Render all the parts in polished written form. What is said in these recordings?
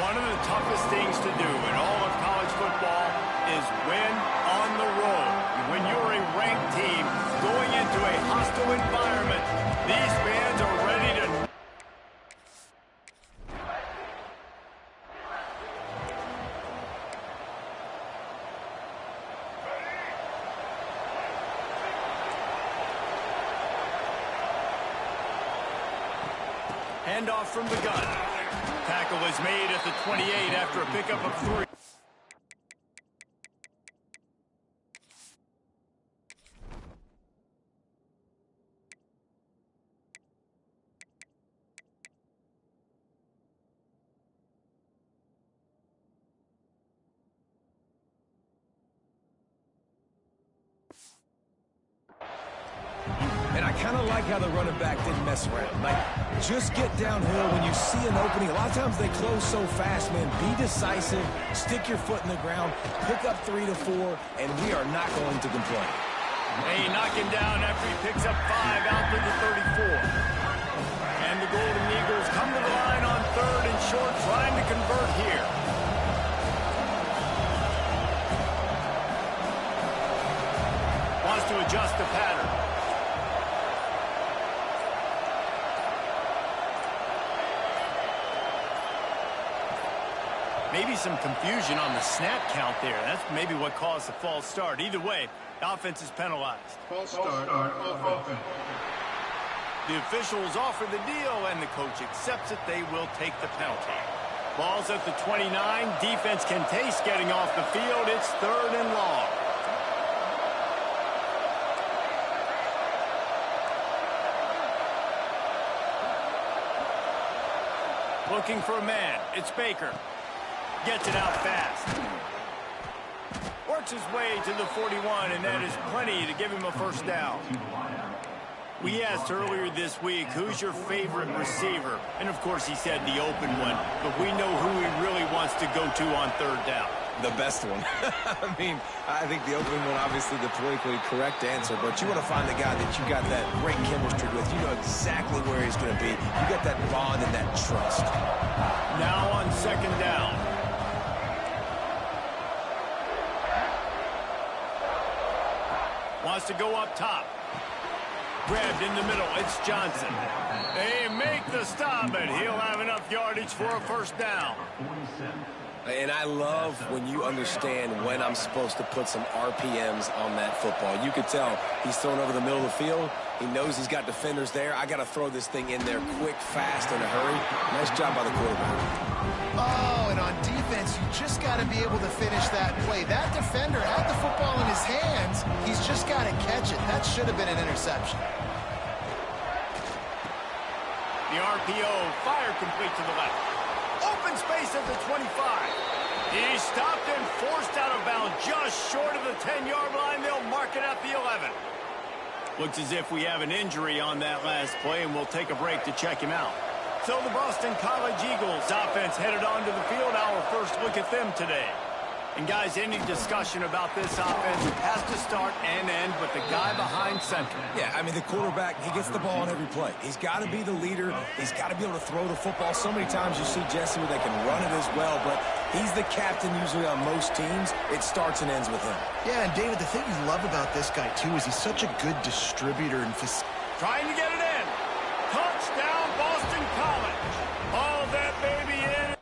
One of the toughest things to do in all of college football is win on the road. When you're a ranked team going into a hostile environment, these fans are ready to... Handoff from the gun. Tackle is made at the 28 after a pickup of 3. And I kind of like how the running back didn't mess around. Like, just get downhill when you see an opening. A lot of times they close so fast, man. Be decisive, stick your foot in the ground, pick up 3 to 4, and we are not going to complain. Hey, knocking down after he picks up 5 out to the 34. And the Golden Eagles come to the line on 3rd and short, trying to convert here. Wants to adjust the pattern. Maybe some confusion on the snap count there. That's maybe what caused the false start. Either way, the offense is penalized. False start on offense. The officials offer the deal, and the coach accepts it. They will take the penalty. Ball's at the 29. Defense can taste getting off the field. It's 3rd and long. Looking for a man. It's Baker. Gets it out fast. Works his way to the 41, and that is plenty to give him a first down. We asked earlier this week, who's your favorite receiver? And, of course, he said the open one. But we know who he really wants to go to on 3rd down. The best one. I mean, I think the opening one, obviously the politically correct answer, but you want to find the guy that you got that great chemistry with. You know exactly where he's going to be. You got that bond and that trust. Now on 2nd down. Wants to go up top. Grabbed in the middle. It's Johnson. They make the stop, and he'll have enough yardage for a first down. And I love when you understand when I'm supposed to put some RPMs on that football. You could tell he's thrown over the middle of the field. He knows he's got defenders there. I got to throw this thing in there quick, fast, in a hurry. Nice job by the quarterback. Oh, and on defense, you just got to be able to finish that play. That defender had the football in his hands. He's just got to catch it. That should have been an interception. The RPO, fire complete to the left. Open space at the 25. He's stopped and forced out of bounds just short of the 10-yard line. They'll mark it at the 11. Looks as if we have an injury on that last play, and we'll take a break to check him out. So the Boston College Eagles offense headed onto the field. Our first look at them today. And, guys, any discussion about this offense has to start and end with the guy behind center. Yeah, I mean, the quarterback, he gets the ball on every play. He's got to be the leader. He's got to be able to throw the football. So many times you see Jesse where they can run it as well, but he's the captain usually on most teams. It starts and ends with him. Yeah, and, David, the thing you love about this guy, too, is he's such a good distributor and trying to get it in. Touchdown, Boston College. All that baby in.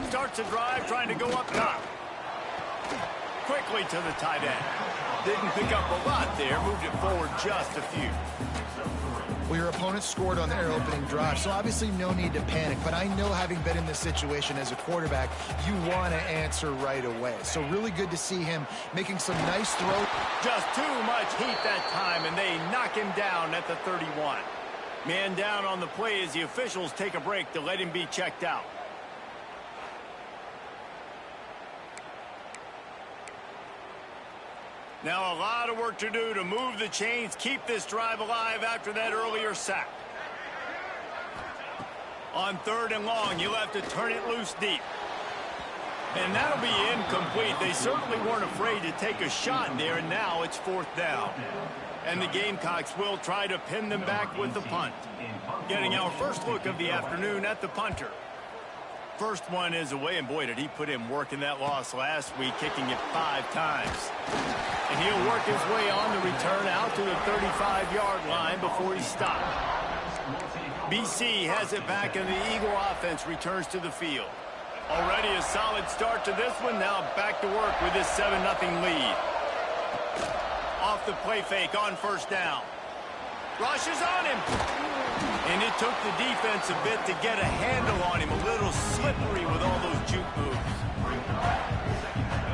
Starts a drive, trying to go up top. Quickly to the tight end. Didn't pick up a lot there, moved it forward just a few. Well, your opponent scored on their opening drive, so obviously no need to panic. But I know, having been in this situation as a quarterback, you want to answer right away. So really good to see him making some nice throws. Just too much heat that time, and they knock him down at the 31. Man down on the play as the officials take a break to let him be checked out. Now a lot of work to do to move the chains, keep this drive alive after that earlier sack. On 3rd and long, you'll have to turn it loose deep. And that'll be incomplete. They certainly weren't afraid to take a shot there, and now it's 4th down. And the Gamecocks will try to pin them back with the punt. Getting our first look of the afternoon at the punter. First one is away, and boy, did he put in work in that loss last week, kicking it 5 times. And he'll work his way on the return out to the 35-yard line before he's stopped. BC has it back, and the Eagle offense returns to the field. Already a solid start to this one. Now back to work with this 7-0 lead. Off the play fake on 1st down. Rushes on him. And it took the defense a bit to get a handle on him. A little slippery with all those juke moves.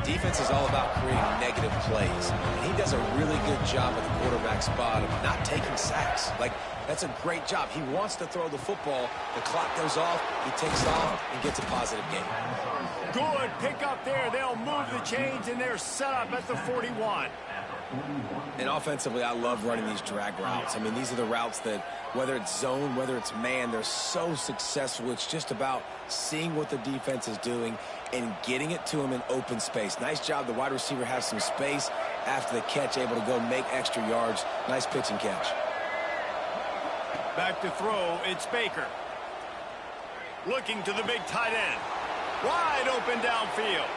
Defense is all about creating negative plays. And he does a really good job at the quarterback spot of not taking sacks. That's a great job. He wants to throw the football. The clock goes off. He takes off and gets a positive gain. Good pick up there. They'll move the chains, and they're set up at the 41. And offensively, I love running these drag routes. I mean, these are the routes that, whether it's zone, whether it's man, they're so successful. It's just about seeing what the defense is doing and getting it to him in open space. Nice job. The wide receiver has some space after the catch, able to go make extra yards. Nice pitch and catch. Back to throw, it's Baker. Looking to the big tight end. Wide open downfield.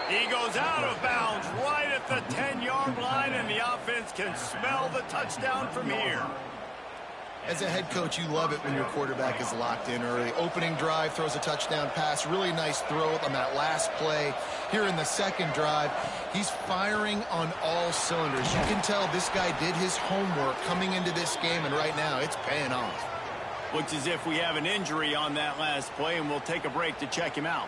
He goes out of bounds right at the 10-yard line, and the offense can smell the touchdown from here. As a head coach, you love it when your quarterback is locked in early. Opening drive, throws a touchdown pass. Really nice throw on that last play. Here in the 2nd drive, he's firing on all cylinders. You can tell this guy did his homework coming into this game, and right now it's paying off. Looks as if we have an injury on that last play, and we'll take a break to check him out.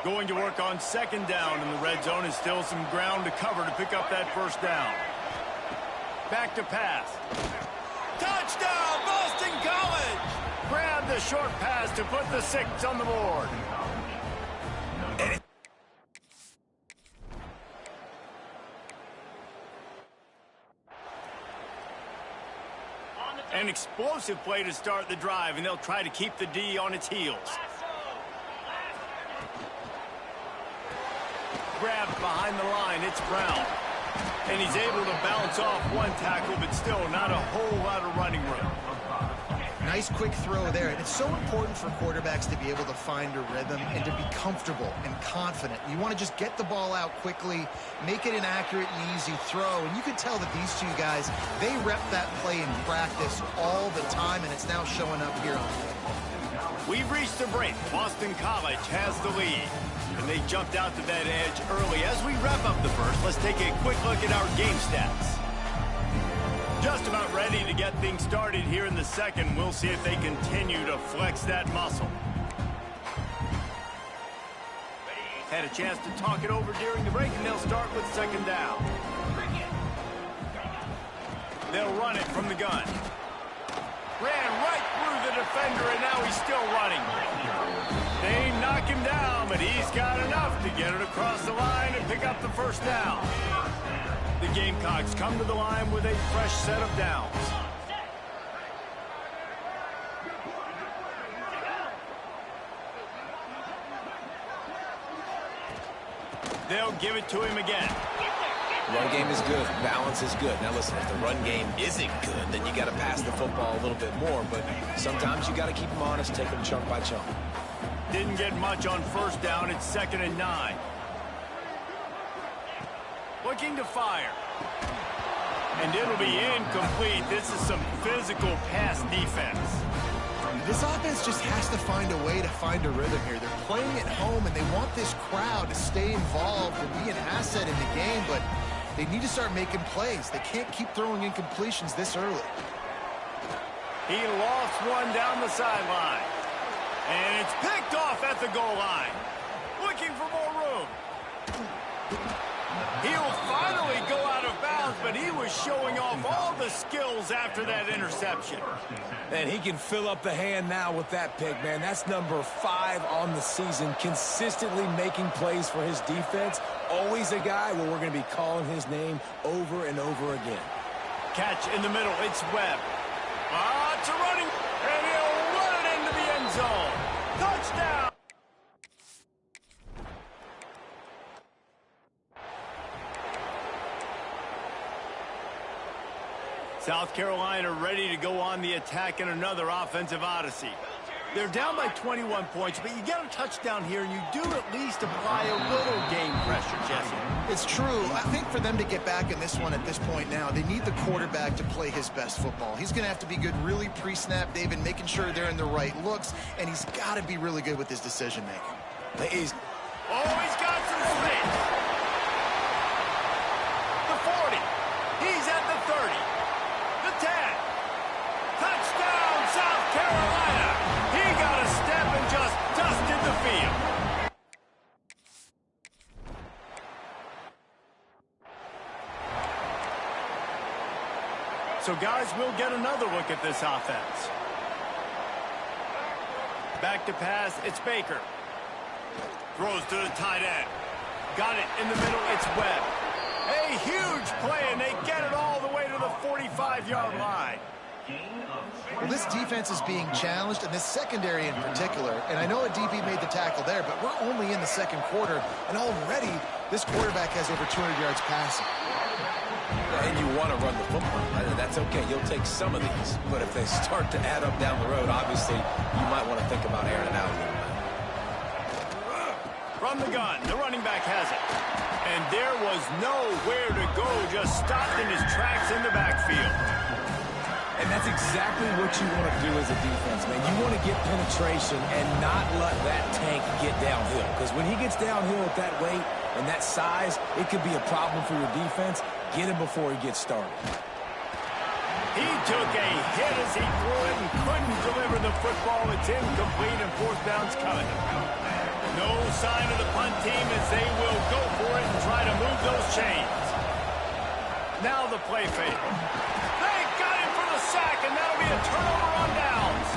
Going to work on 2nd down in the red zone, and still some ground to cover to pick up that 1st down. Back to pass. Touchdown, Boston College! Grab the short pass to put the 6 on the board. An explosive play to start the drive, and they'll try to keep the D on its heels. Grabbed behind the line, it's Brown. And he's able to bounce off one tackle, but still not a whole lot of running room. Nice quick throw there. And it's so important for quarterbacks to be able to find a rhythm and to be comfortable and confident. You want to just get the ball out quickly, make it an accurate and easy throw. And you can tell that these 2 guys, they rep that play in practice all the time, and it's now showing up here on film. We've reached the break. Boston College has the lead. And they jumped out to that edge early. As we wrap up the first, let's take a quick look at our game stats. Just about ready to get things started here in the 2nd. We'll see if they continue to flex that muscle. Had a chance to talk it over during the break, and they'll start with 2nd down. They'll run it from the gun. Ran right through the defender, and now he's still running. They knock him down, but he's got enough to get it across the line and pick up the 1st down. The Gamecocks come to the line with a fresh set of downs. They'll give it to him again. Run game is good. Balance is good. Now listen, if the run game isn't good, then you got to pass the football a little bit more. But sometimes you got to keep them honest, take them chunk by chunk. Didn't get much on 1st down. It's 2nd and 9. Looking to fire. And it'll be incomplete. This is some physical pass defense. This offense just has to find a way to find a rhythm here. They're playing at home, and they want this crowd to stay involved and be an asset in the game, but they need to start making plays. They can't keep throwing incompletions this early. He lost one down the sideline. And it's picked off at the goal line. Looking for more room. He'll finally go out of bounds, but he was showing off all the skills after that interception. And he can fill up the hand now with that pick, man. That's number 5 on the season, consistently making plays for his defense. Always a guy where we're going to be calling his name over and over again. catch in the middle. It's Webb. It's a running, and he'll run it into the end zone. Touchdown! South Carolina ready to go on the attack in another offensive odyssey. They're down by 21 points, but you get a touchdown here, and you do at least apply a little game pressure, Jesse. It's true. I think for them to get back in this one at this point now, they need the quarterback to play his best football. He's going to have to be good really pre-snap, David, making sure they're in the right looks, and he's got to be really good with his decision-making. He's got some space. The 40. He's at the 30. The 10. Touchdown, South Carolina. He got a step and just dusted the field. So, guys, we'll get another look at this offense. Back to pass, it's Baker. Throws to the tight end. Got it in the middle, it's Webb. A huge play, and they get it all the way to the 45-yard line. Well, this defense is being challenged, and this secondary in particular, and I know a DB made the tackle there, but we're only in the second quarter, and already this quarterback has over 200 yards passing. And you want to run the football. That's okay. You'll take some of these. But if they start to add up down the road, obviously, you might want to think about airing it out a little bit. From the gun, the running back has it. And there was nowhere to go, just stopped in his tracks in the backfield. And that's exactly what you want to do as a defense, man. You want to get penetration and not let that tank get downhill. Because when he gets downhill at that weight and that size, it could be a problem for your defense. Get him before he gets started. He took a hit as he threw it and couldn't deliver the football. It's incomplete and fourth down's coming. No sign of the punt team as they will go for it and try to move those chains. Now the play fake. They got him for the sack, and that'll be a turnover on downs.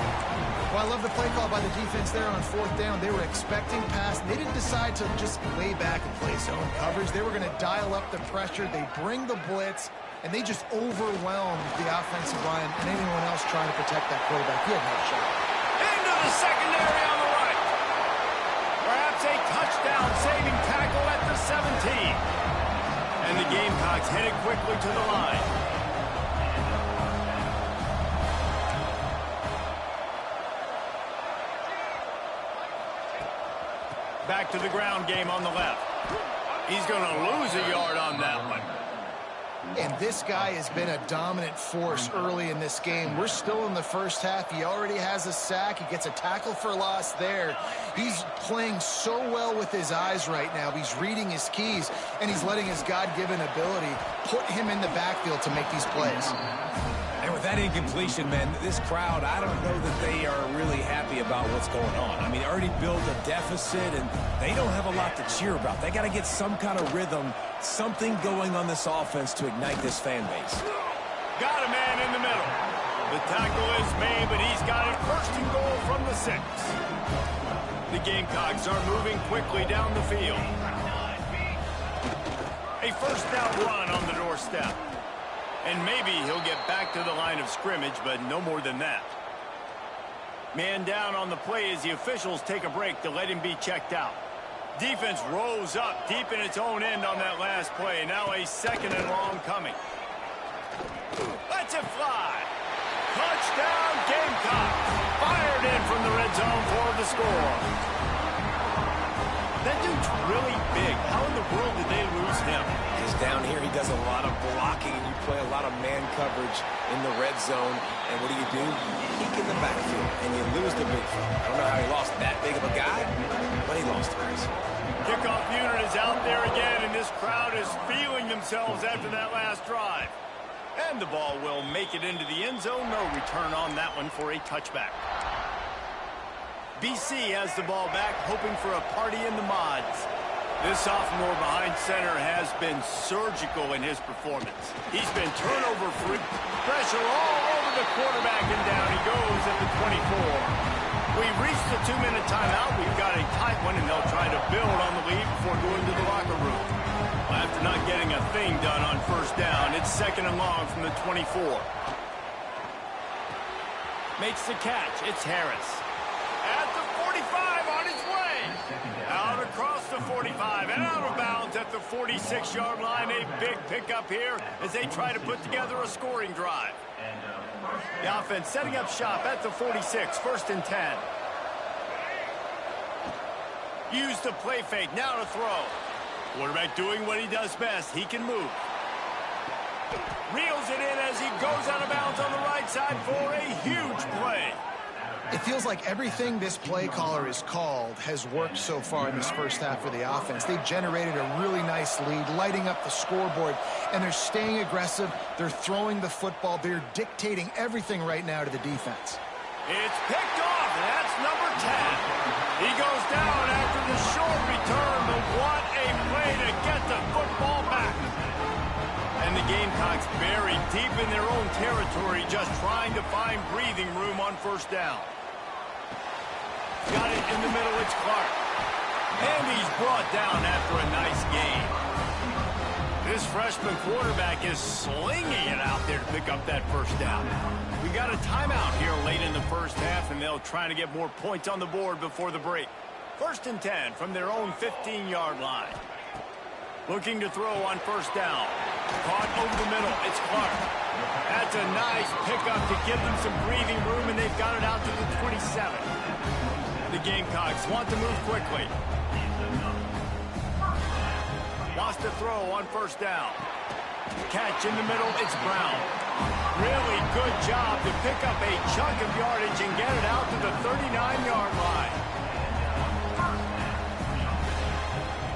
Well, I love the play call by the defense there on fourth down. They were expecting pass. They didn't decide to just lay back and play zone coverage. They were going to dial up the pressure. They bring the blitz, and they just overwhelmed the offensive line and anyone else trying to protect that quarterback. He had no shot. Into the secondary on the right. Perhaps a touchdown-saving tackle at the 17. And the Gamecocks headed quickly to the line. Back to the ground game on the left. He's going to lose a yard on that one. And this guy has been a dominant force early in this game. We're still in the first half. He already has a sack. He gets a tackle for loss there. He's playing so well with his eyes right now. He's reading his keys, and he's letting his God-given ability put him in the backfield to make these plays. And with that incompletion, man, this crowd, I don't know that they are really happy about what's going on. I mean, already built a deficit, and they don't have a lot to cheer about. They got to get some kind of rhythm, something going on this offense to ignite this fan base. Got a man in the middle. The tackle is made, but he's got it first and goal from the 6. The Gamecocks are moving quickly down the field. A first down run on the doorstep. And maybe he'll get back to the line of scrimmage, but no more than that. Man down on the play as the officials take a break to let him be checked out. Defense rose up deep in its own end on that last play. Now a second and long coming. Lets it fly. Touchdown, Gamecocks. Fired in from the red zone for the score. That dude's really big. How in the world did they lose him? Because down here he does a lot of blocking, and you play a lot of man coverage in the red zone. And what do? You peek in the backfield, and you lose the big field. I don't know how he lost that big of a guy, but he lost it. Kickoff unit is out there again, and this crowd is feeling themselves after that last drive. And the ball will make it into the end zone. No return on that one for a touchback. BC has the ball back, hoping for a party in the mods. This sophomore behind center has been surgical in his performance. He's been turnover-free. Pressure all over the quarterback, and down he goes at the 24. We've reached the 2-minute timeout. We've got a tight one, and they'll try to build on the lead before going to the locker room. We'll have to after not getting a thing done on first down. It's 2nd and long from the 24. Makes the catch. It's Harris. At the 45 on his way. Out across the 45 and out of bounds at the 46-yard line. A big pickup here as they try to put together a scoring drive. The offense setting up shop at the 46, 1st and 10. Use the play fake, now to throw. Quarterback doing what he does best. He can move. Reels it in as he goes out of bounds on the right side for a huge play. It feels like everything this play caller has called has worked so far in this first half for the offense. They've generated a really nice lead, lighting up the scoreboard, and they're staying aggressive. They're throwing the football. They're dictating everything right now to the defense. It's picked off, and that's number 10. He goes down after the short return, but what a play to get the football back. And the Gamecocks buried deep in their own territory, just trying to find breathing room on first down. Got it in the middle, it's Clark. And he's brought down after a nice gain. This freshman quarterback is slinging it out there to pick up that first down. We got a timeout here late in the first half, and they'll try to get more points on the board before the break. 1st and 10 from their own 15-yard line. Looking to throw on first down. Caught over the middle. It's Clark. That's a nice pickup to give them some breathing room, and they've got it out to the 27. The Gamecocks want to move quickly. Wants to throw on first down. Catch in the middle. It's Brown. Really good job to pick up a chunk of yardage and get it out to the 39-yard line.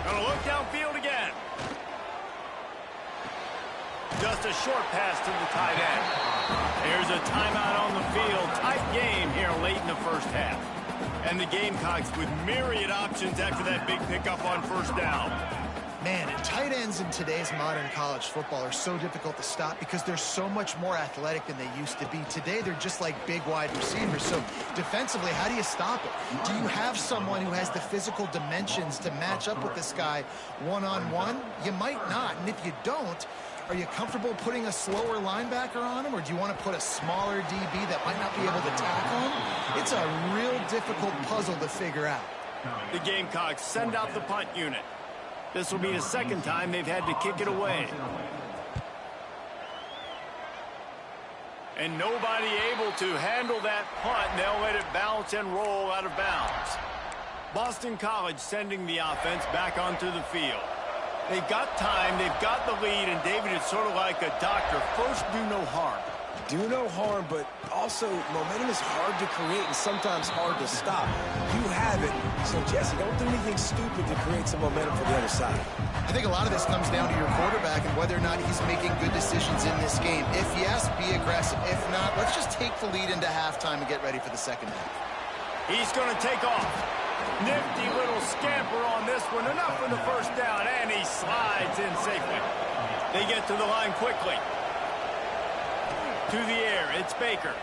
Gonna look downfield again. Just a short pass to the tight end. There's a timeout on the field. Tight game here late in the first half. And the Gamecocks with myriad options after that big pickup on first down. Man, and tight ends in today's modern college football are so difficult to stop because they're so much more athletic than they used to be. Today, they're just like big wide receivers. So defensively, how do you stop it? Do you have someone who has the physical dimensions to match up with this guy one-on-one? You might not. And if you don't, are you comfortable putting a slower linebacker on him, or do you want to put a smaller DB that might not be able to tackle him? It's a real difficult puzzle to figure out. The Gamecocks send out the punt unit. This will be the second time they've had to kick it away. And nobody able to handle that punt. They'll let it bounce and roll out of bounds. Boston College sending the offense back onto the field. They've got time, they've got the lead, and David, it's sort of like a doctor. First, do no harm. Do no harm, but also momentum is hard to create and sometimes hard to stop. You have it, so Jesse, don't do anything stupid to create some momentum for the other side. I think a lot of this comes down to your quarterback and whether or not he's making good decisions in this game. If yes, be aggressive. If not, let's just take the lead into halftime and get ready for the second half. He's going to take off. Nifty little scamper on this one. Enough for the first down, and he slides in safely. They get to the line quickly. To the air, it's Baker.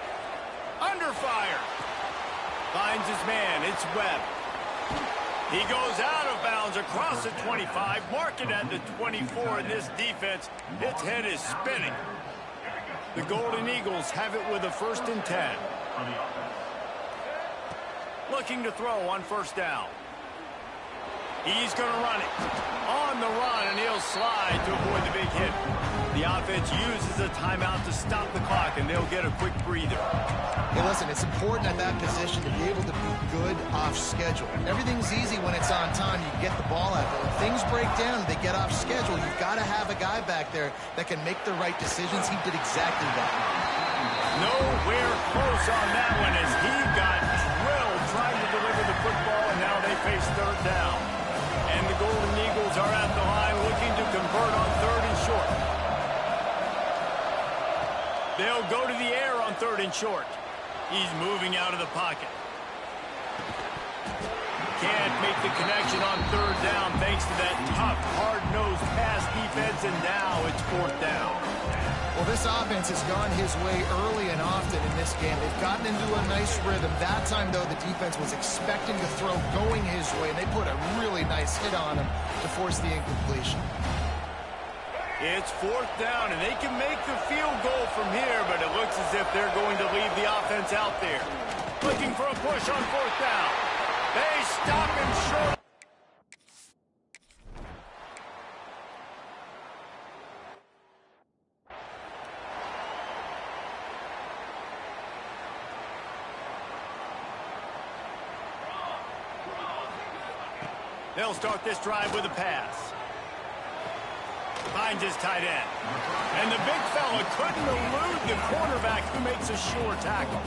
Under fire. Finds his man, it's Webb. He goes out of bounds across the 25, mark it at the 24, and this defense, its head is spinning. The Golden Eagles have it with a 1st and 10. Looking to throw on first down. He's going to run it. On the run, and he'll slide to avoid the big hit. The offense uses a timeout to stop the clock, and they'll get a quick breather. Hey, listen, it's important at that position to be able to be good off schedule. Everything's easy when it's on time. You get the ball out there. When things break down, they get off schedule. You've got to have a guy back there that can make the right decisions. He did exactly that. Nowhere close on that one as he got drilled trying to deliver the football, and now they face third down. And the Golden Eagles are at the line looking to convert on 3rd and short. They'll go to the air on 3rd and short. He's moving out of the pocket. Can't make the connection on 3rd down thanks to that tough, hard-nosed pass defense, and now it's 4th down. Well, this offense has gone his way early and often in this game. They've gotten into a nice rhythm. That time, though, the defense was expecting the throw going his way, and they put a really nice hit on him to force the incompletion. It's 4th down, and they can make the field goal from here, but it looks as if they're going to leave the offense out there. Looking for a push on 4th down. They stop him short. They'll start this drive with a pass. Finds his tight end. And the big fella couldn't elude the quarterback who makes a sure tackle.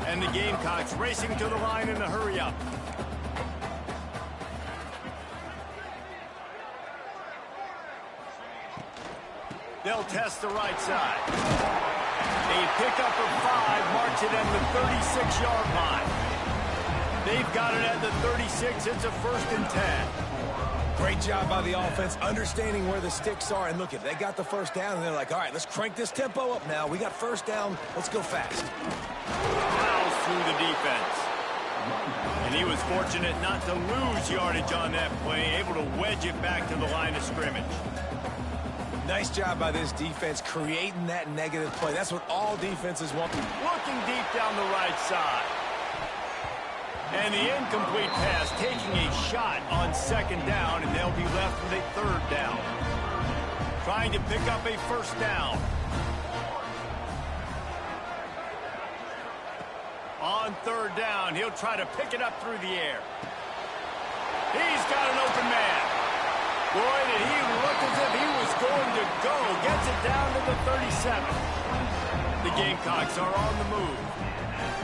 And the Gamecocks racing to the line in a hurry-up. They'll test the right side. A pickup of 5 marks it at the 36-yard line. They've got it at the 36. It's a 1st and 10. Great job by the offense, understanding where the sticks are. And look, they got the 1st down, and they're like, all right, let's crank this tempo up now. We got 1st down. Let's go fast. Fouls through the defense. And he was fortunate not to lose yardage on that play, able to wedge it back to the line of scrimmage. Nice job by this defense creating that negative play. That's what all defenses want. Looking deep down the right side. And the incomplete pass taking a shot on 2nd down, and they'll be left with a 3rd down. Trying to pick up a 1st down. On 3rd down, he'll try to pick it up through the air. He's got an open man. Boy, did he look as if he was going to go. Gets it down to the 37. The Gamecocks are on the move.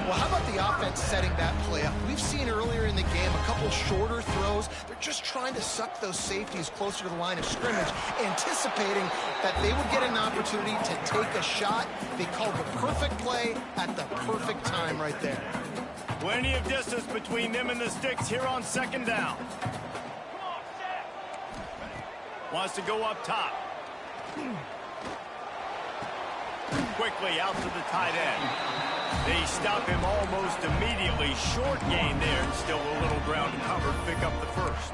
Well, how about the offense setting that play up? We've seen earlier in the game a couple shorter throws. They're just trying to suck those safeties closer to the line of scrimmage, anticipating that they would get an opportunity to take a shot. They called the perfect play at the perfect time right there. Plenty of distance between them and the sticks here on 2nd down. Wants to go up top. Quickly out to the tight end. They stop him almost immediately. Short gain there, and still a little ground to cover to pick up the 1st.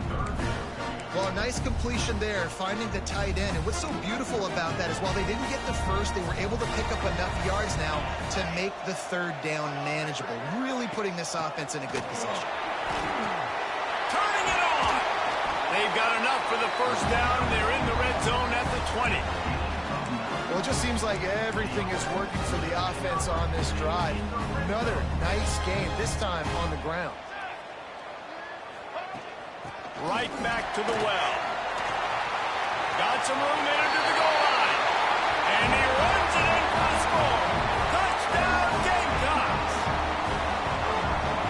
Well, a nice completion there, finding the tight end. And what's so beautiful about that is while they didn't get the 1st, they were able to pick up enough yards now to make the 3rd down manageable. Really putting this offense in a good position. Turning it on! They've got enough for the 1st down. They're in the red zone at the 20. Well, it just seems like everything is working for the offense on this drive. Another nice game, this time on the ground. Right back to the well. Got some room in to the goal line. And he runs it in for the score. Touchdown, Gamecocks!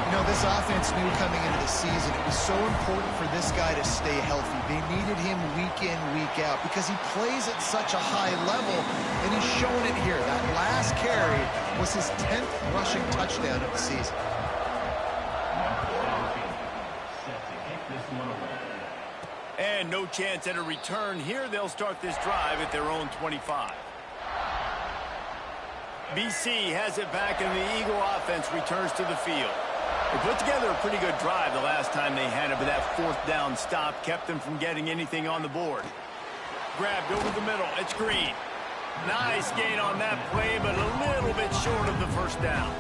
You know, this offense knew coming into the season it was so important for this guy to stay healthy. They needed him week in, week out because he plays at such a high level, and he's showing it here. That last carry was his 10th rushing touchdown of the season. And no chance at a return here. They'll start this drive at their own 25. BC has it back, and the Eagle offense returns to the field. They put together a pretty good drive the last time they had it, but that 4th down stop kept them from getting anything on the board. Grabbed over the middle. It's Green. Nice gain on that play, but a little bit short of the 1st down.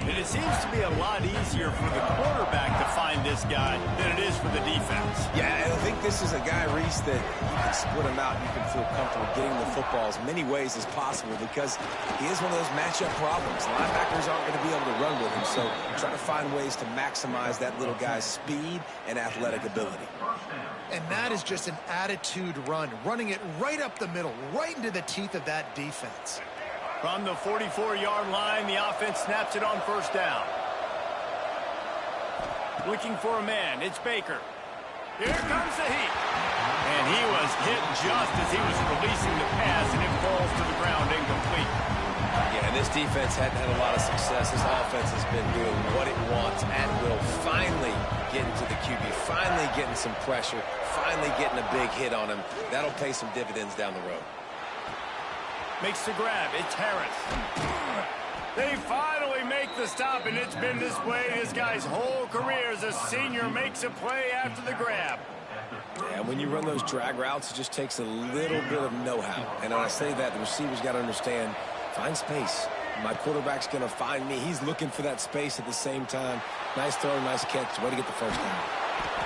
And it seems to be a lot easier for the quarterback to find this guy than it is for the defense. Yeah, and I think this is a guy, Reese, that you can split him out. You can feel comfortable getting the football as many ways as possible because he is one of those matchup problems. Linebackers aren't going to be able to run with him, so try to find ways to maximize that little guy's speed and athletic ability. And that is just an attitude run, running it right up the middle, right into the teeth of that defense. From the 44-yard line, the offense snaps it on 1st down. Looking for a man. It's Baker. Here comes the heat. And he was hit just as he was releasing the pass, and it falls to the ground incomplete. Yeah, and this defense hadn't had a lot of success. This offense has been doing what it wants at will. Finally getting to the QB, finally getting some pressure, finally getting a big hit on him. That'll pay some dividends down the road. Makes the grab. It's Harris. They finally make the stop, and it's been this way this guy's whole career as a senior. Makes a play after the grab. And when you run those drag routes, it just takes a little bit of know-how. And when I say that, the receivers got to understand, find space. My quarterback's going to find me. He's looking for that space at the same time. Nice throw, nice catch. Way to get the first down.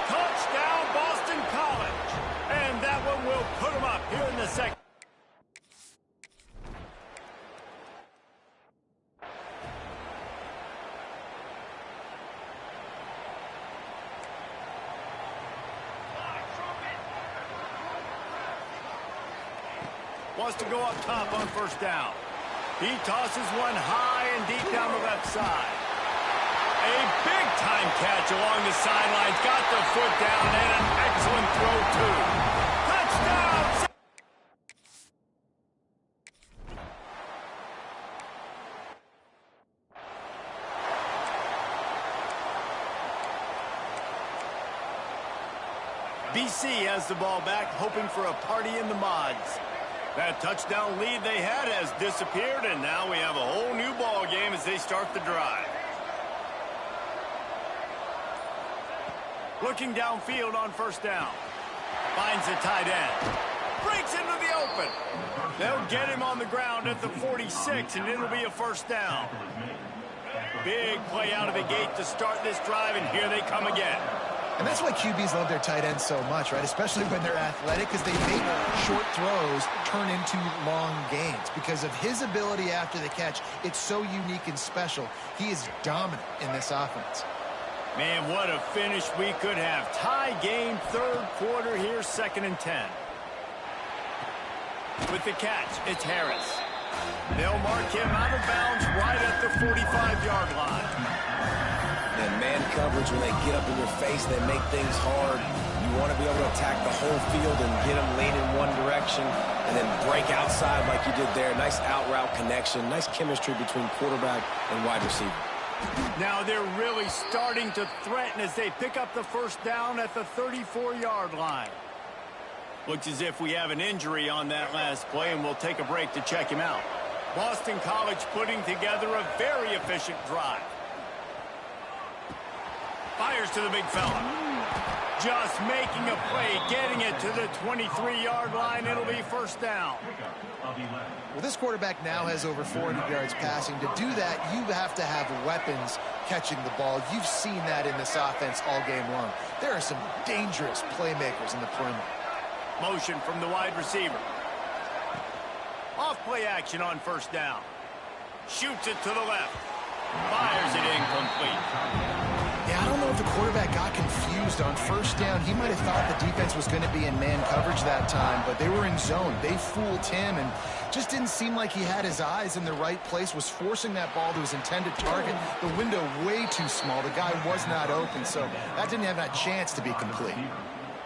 Touchdown, Boston College. And that one will put them up here in the second. Wants to go up top on first down. He tosses one high and deep down the left side. A big-time catch along the sidelines. Got the foot down and an excellent throw, too. Touchdown! BC has the ball back, hoping for a party in the mods. That touchdown lead they had has disappeared, and now we have a whole new ball game as they start the drive. Looking downfield on first down. Finds the tight end. Breaks into the open. They'll get him on the ground at the 46, and it'll be a first down. Big play out of the gate to start this drive, and here they come again. And that's why QBs love their tight ends so much, right? Especially when they're athletic, because they make short throws turn into long gains. Because of his ability after the catch, it's so unique and special. He is dominant in this offense. Man, what a finish we could have. Tie game, third quarter here, 2nd and 10. With the catch, it's Harris. They'll mark him out of bounds right at the 45-yard line. And man coverage, when they get up in your face, they make things hard. You want to be able to attack the whole field and get them leaning one direction and then break outside like you did there. Nice out-route connection. Nice chemistry between quarterback and wide receiver. Now they're really starting to threaten as they pick up the first down at the 34-yard line. Looks as if we have an injury on that last play, and we'll take a break to check him out. Boston College putting together a very efficient drive. Fires to the big fella. Just making a play, getting it to the 23-yard line. It'll be first down. Well, this quarterback now has over 400 yards passing. To do that, you have to have weapons catching the ball. You've seen that in this offense all game long. There are some dangerous playmakers in the perimeter. Motion from the wide receiver. Off play action on first down. Shoots it to the left. Fires it incomplete. Yeah, I don't know if the quarterback got confused on first down. He might have thought the defense was going to be in man coverage that time, but they were in zone. They fooled him and just didn't seem like he had his eyes in the right place, was forcing that ball to his intended target. The window way too small. The guy was not open, so that didn't have that chance to be complete.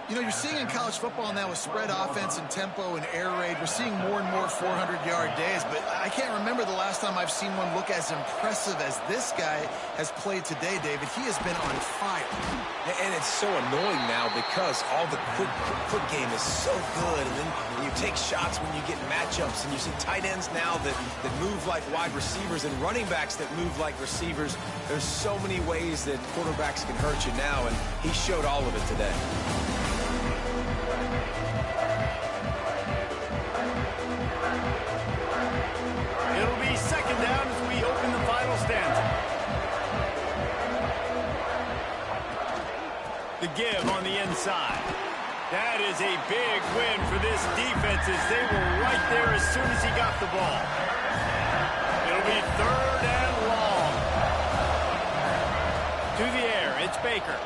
You know, you're seeing in college football now with spread offense and tempo and air raid, we're seeing more and more 400-yard days, but I can't remember the last time I've seen one look as impressive as this guy has played today, David. He has been on fire. And it's so annoying now because all the quick game is so good, and then you take shots when you get matchups, and you see tight ends now that move like wide receivers and running backs that move like receivers. There's so many ways that quarterbacks can hurt you now, and he showed all of it today. It'll be second down as we open the final stanza. The give on the inside. That is a big win for this defense as they were right there as soon as he got the ball. It'll be third and long. To the air, it's Baker.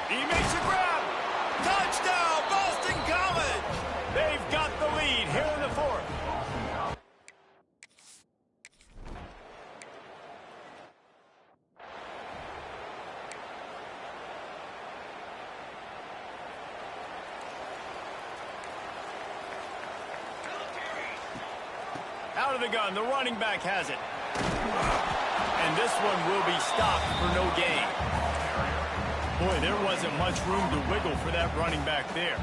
He makes a grab. Touchdown, Boston College! They've got the lead here in the fourth. Out of the gun, the running back has it. And this one will be stopped for no gain. Boy, there wasn't much room to wiggle for that running back there.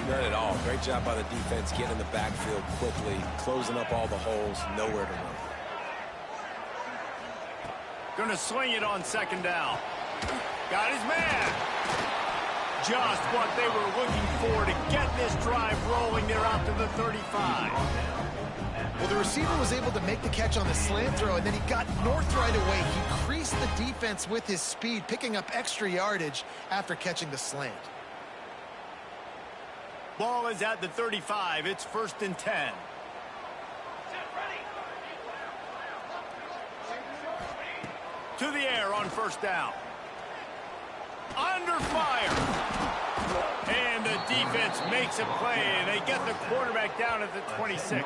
None at all. Great job by the defense getting in the backfield quickly, closing up all the holes, nowhere to run. Gonna swing it on second down. Got his man. Just what they were looking for to get this drive rolling. They're out to the 35. Well, the receiver was able to make the catch on the slant throw, and then he got north right away. He creased the defense with his speed, picking up extra yardage after catching the slant. Ball is at the 35. It's 1st and 10. To the air on 1st down. Under fire. And the defense makes a play, and they get the quarterback down at the 26.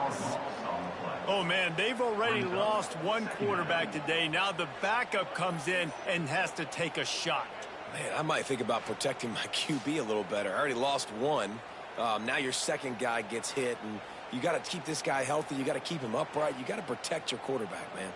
Oh, man, they've already lost one quarterback today. Now the backup comes in and has to take a shot. Man, I might think about protecting my QB a little better. I already lost one. Now your second guy gets hit, and you got to keep this guy healthy. You got to keep him upright. You got to protect your quarterback, man.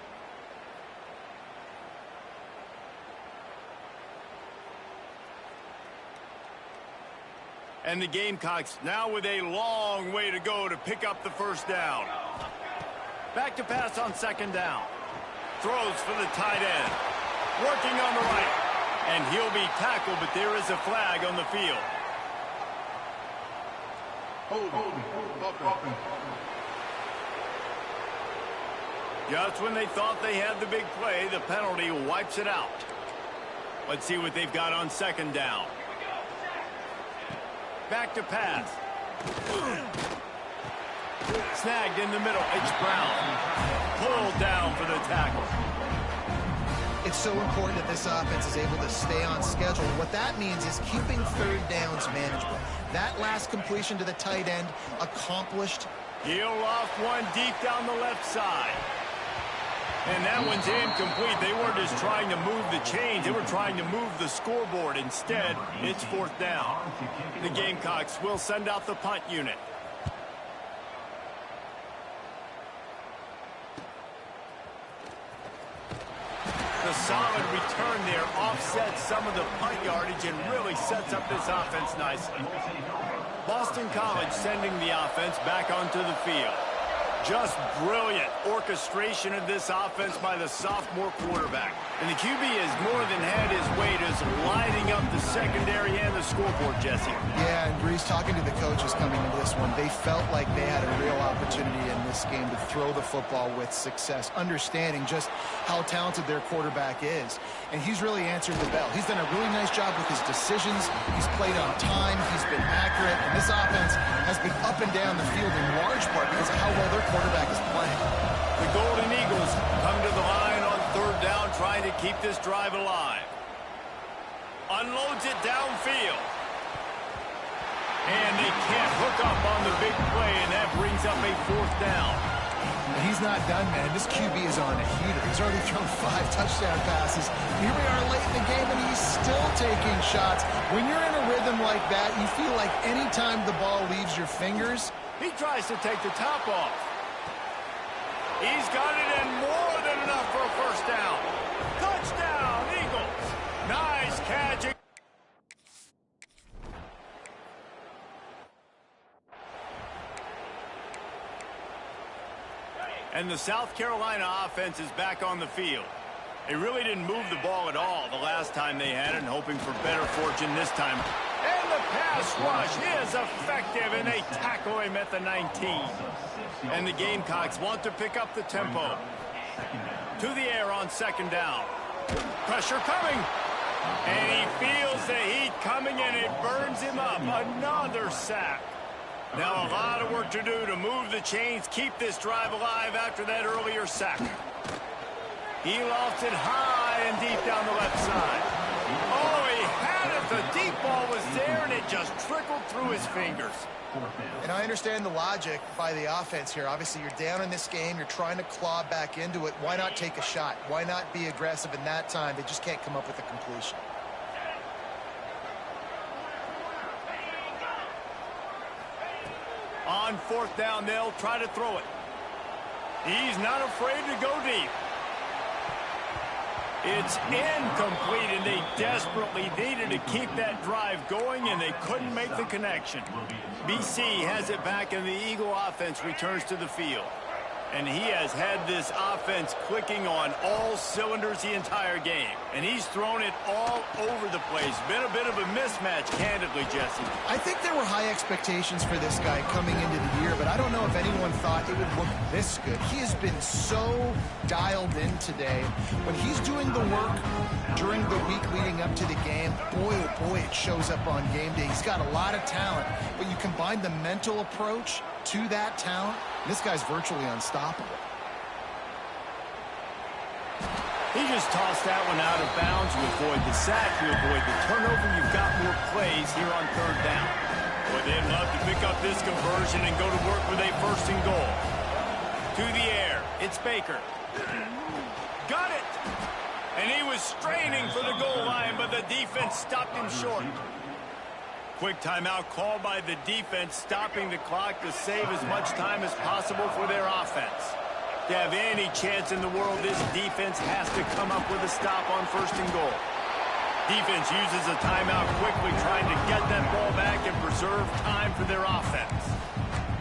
And the Gamecocks now with a long way to go to pick up the 1st down. Back to pass on 2nd down. Throws for the tight end. Working on the right. And he'll be tackled, but there is a flag on the field. Just when they thought they had the big play, the penalty wipes it out. Let's see what they've got on 2nd down. Back to pass. Snagged in the middle. It's Brown. Pulled down for the tackle. It's so important that this offense is able to stay on schedule. What that means is keeping 3rd downs manageable. That last completion to the tight end accomplished. He'll loft one deep down the left side. And that one's incomplete. They weren't just trying to move the chains. They were trying to move the scoreboard. Instead, it's 4th down. The Gamecocks will send out the punt unit. The solid return there offsets some of the punt yardage and really sets up this offense nicely. Boston College sending the offense back onto the field. Just brilliant orchestration of this offense by the sophomore quarterback. And the QB has more than had his weight as lighting up the secondary and the scoreboard, Jesse. Yeah, and Breeze, talking to the coaches coming into this one, they felt like they had a real opportunity in this game to throw the football with success, understanding just how talented their quarterback is. And he's really answered the bell. He's done a really nice job with his decisions. He's played on time. He's been accurate. And this offense has been up and down the field in large part because of how well their quarterback is playing. The Golden Eagles come to the line on 3rd down, trying to keep this drive alive. Unloads it downfield. And they can't hook up on the big play, and that brings up a 4th down. He's not done, man. This QB is on a heater. He's already thrown 5 touchdown passes. Here we are late in the game, and he's still taking shots. When you're in a rhythm like that, you feel like any time the ball leaves your fingers, he tries to take the top off. He's got it, and more than enough for a 1st down. Touchdown, Eagles. Nice catch. And the South Carolina offense is back on the field. They really didn't move the ball at all the last time they had it, and hoping for better fortune this time. And the pass rush is effective, and they tackle him at the 19. And the Gamecocks want to pick up the tempo. To the air on 2nd down. Pressure coming. And he feels the heat coming, and it burns him up. Another sack. Now a lot of work to do to move the chains, keep this drive alive after that earlier sack. He lofts it high and deep down the left side. Oh, he had it. The deep ball was there, and it just trickled through his fingers. and I understand the logic by the offense here. Obviously, you're down in this game. You're trying to claw back into it. Why not take a shot? Why not be aggressive in that time? They just can't come up with a completion. On 4th down, they'll try to throw it. He's not afraid to go deep. It's incomplete, and they desperately needed to keep that drive going, and they couldn't make the connection. BC has it back, and the Eagle offense returns to the field. And he has had this offense clicking on all cylinders the entire game. And he's thrown it all over the place. Been a bit of a mismatch, candidly, Jesse. I think there were high expectations for this guy coming into the year, but I don't know if anyone thought it would look this good. He has been so dialed in today. When he's doing the work during the week leading up to the game, boy, oh boy, it shows up on game day. He's got a lot of talent, but you combine the mental approach to that talent, this guy's virtually unstoppable. He just tossed that one out of bounds. You avoid the sack, you avoid the turnover. You've got more plays here on third down. Boy, they'd love to pick up this conversion and go to work with a first and goal. To the air, it's Baker. Got it! And he was straining for the goal line, but the defense stopped him short. Quick timeout called by the defense, stopping the clock to save as much time as possible for their offense. To have any chance in the world, this defense has to come up with a stop on first and goal. Defense uses a timeout quickly, trying to get that ball back and preserve time for their offense.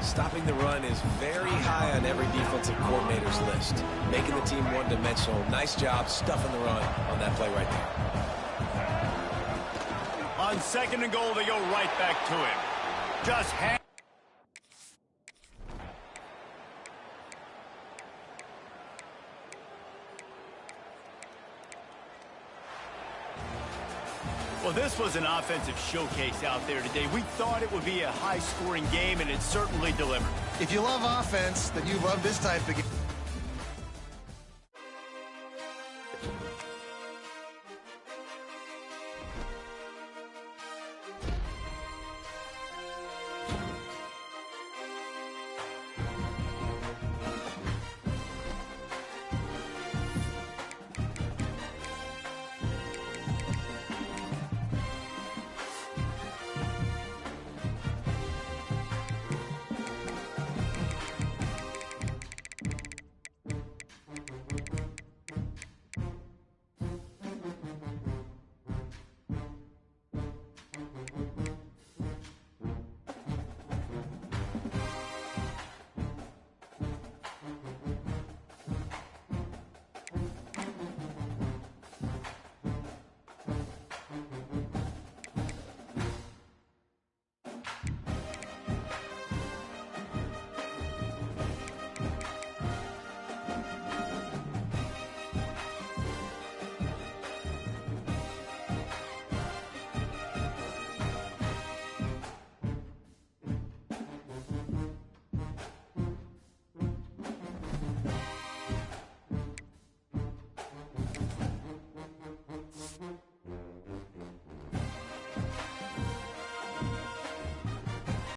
Stopping the run is very high on every defensive coordinator's list. Making the team one-dimensional. Nice job stuffing the run on that play right there. On second and goal, they go right back to him. Just hang. Well, this was an offensive showcase out there today. We thought it would be a high-scoring game, and it certainly delivered. If you love offense, then you love this type of game.